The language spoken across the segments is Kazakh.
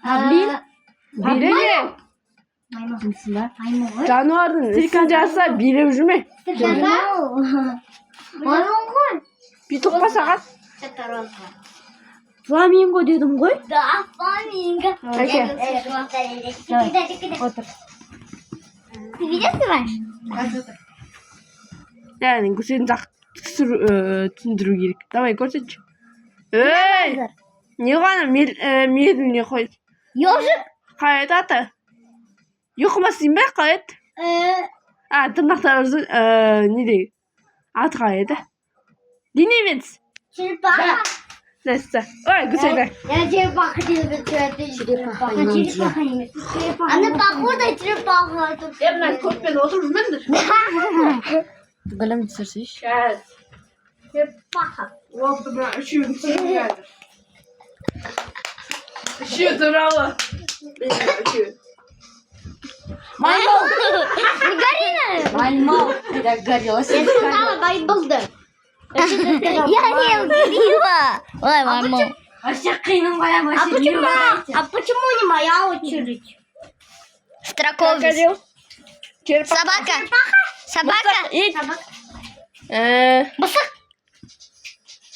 Павлин. Бирээ. Жануарын сэркэн жаасаа бирээ жүрмэ. Би тухпасагаа. Фламинго dedim ғой. Да, фламинго. Отыр. Ты видишь, снимаешь? Yani sen зах түсіндіру керек. Давай көрсетші. Эй! Не ғана медленнее қой. Ёжик? Қалай аты? Ұйқымасың ба? Қалай еді? Тырнақтары не дейді? Аты қалай еді? Денемец. Черепаха. Nästa. Ой, гусейда. Я черепаха тебе черепаха. Она похожа на черепаху. Я мына көппен отырмын. Гүлім түсірсейші. Кәз. Черепаха. Олды мына үшеуін түсіріп кәзір. Үшеу туралы. Үшеу. Маймол. Не гори, наверное. Маймол. Так горелась. Я сказала байболды. Я не угорела. Ой, маймол. Вообще қиным ғой, А почему не моя очередь? Строковец. Черепаха. Собака. Мысық.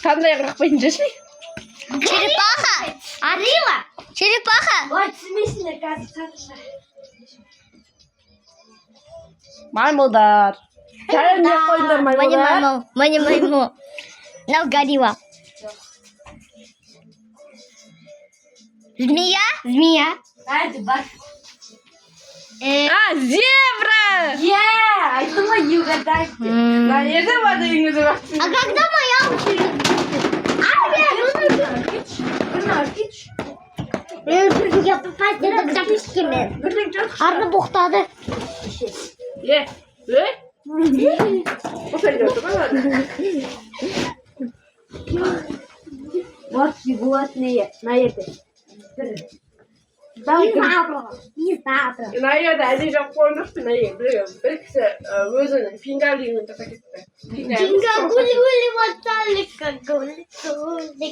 Қандай қақпайтын жашын? Черепаха. Арила. Черепаха. Ой, түсінбейсіңдер қазір. Маймылдар. Кәрім не қойындар маймылдар? Маймол. Она угорела. Змея. Hadi bak. Зебра! Айтым ғой, не угадайте. Мына жерде бар дегенге А когда моя очередь? Я попасть на записками. Арны боқтады. Вот животные на это. Не знаю. Мына жерде әдей жоқ қоймақпын, бір кісі өзінің фингалингін жасап кетті. Гули-гули, моталика, гули-гули.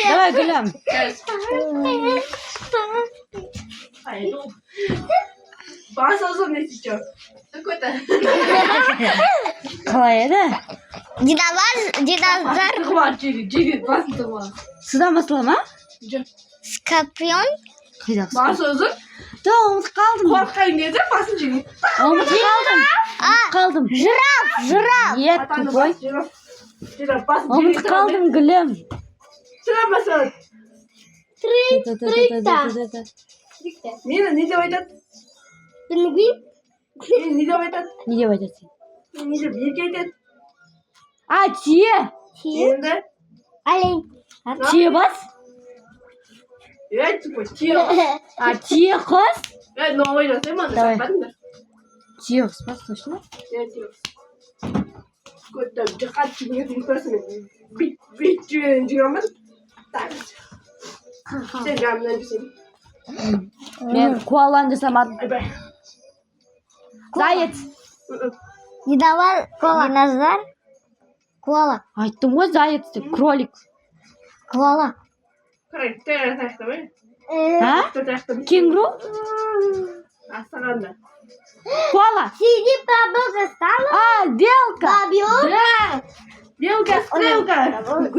Давай, гулям. Бас озон не сейчас. Какой-то. Қалай еді? Динозавр. Хват, жегет, басын тұма. Судан басыла ма? Скорпион. Бас озон. Ұмытып қалдым. Қорқайын деді, басын жегет. Ұмытып қалдым. Жираф. Ет, тупой. Ұмытып қалдым, гүлім. Жираф басады. Мені не деп айтады? Пингвин. Мені не деп айтады? Не деп айтасың? Не деп ерке айтады? Тие. Енді? Олень. Тие бас? Типа, тие. Тие қыз? Новый жасай ма? Давай. Бәдіңдер. Тие қыз бас, точно? Тие. Көтті жұқат жүгінетін көрсімен. Бит жүгінен жүгінмін. Так. Сен жағымнан жүрсен. Мен коаланы жасамадым. Заяц. Динозавр. Коала. Айттым ғой, заяц деп, кролик. Коала. Қарай, тәйір таяқты ма? Таяқты ма? Кенгуру? Астағанда. Коала. Сиди бабы стала. Белка. Бабион. Да! Белка, стрелка!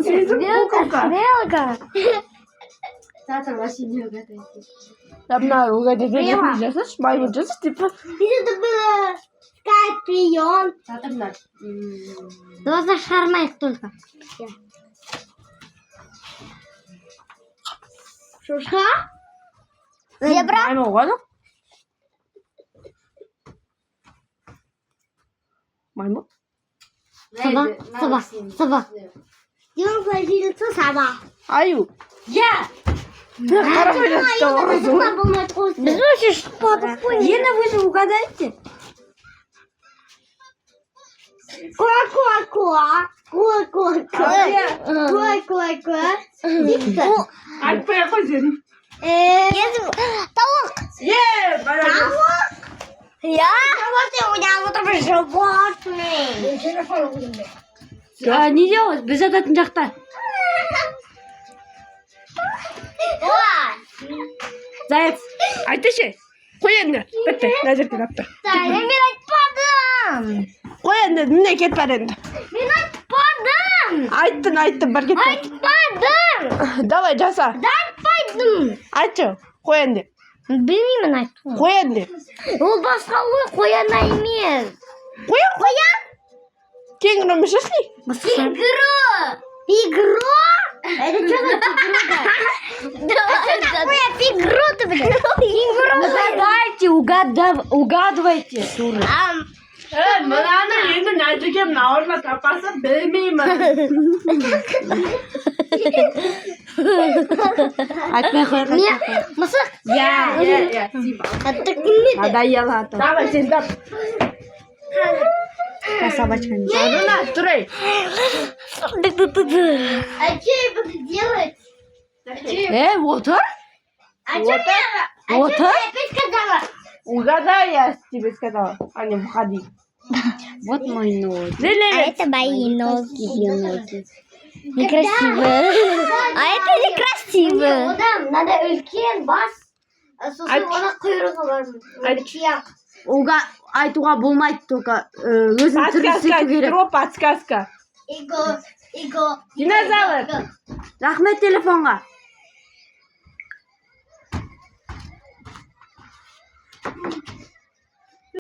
Стрелка. Тата, вообще не угадайте. Там на угадать не жасаш, маймун жасаш, типа. Это было скорпион. Тата, на. Давай зашармай их только. Шушка? Зебра? Маймун ғой, ну? Маймун? Сова. Димон поделится сова. Аю. Қарапай жасты. Без очень что-то. Ені вы же угадайте. Куа-куа-куа. Куа-куа-куа. Айтпай қойсын. Тауық. Молодец. Я? У меня вот такой животный. Не делать, без жататын жақта. Заяц. Айташы. Қой енді. Бітті. Назерден апты. Мен айтпадым. Қой енді. Міне кет бар енді. Мен айтпадым. Айттың. Бір кет бар. Айтпадым. Давай жаса. Айтпадым. Айтшы. Қой енді. Білмеймін айттым. Қой енді. Ол басқа ғой, қоян емес. Қоян? Кең нөмішіслі? Пигро? Это что за пигро? Это такое пигро, ты, блядь. Угадывайте, дура. Мынаның енді нәзікем науырма тапасы білмеймін. Айтпай қойған. Мысық? Я. Надоело, а то. Давай, сен тап. Собачка не Арына, тұрай. А что я буду делать? Отыр. А что я опять сказала? Угадай, я тебе сказала. А не выходи. Вот мой нос. Это мои ноги. Некрасиво. А это некрасиво. Одан, надо үлкен бас. Сосын оны құйрығы бар. Айтуға болмайды, только өзін Подсказка, түрістету керек. подсказка. Иго. Динозавр. Рахмет телефонға.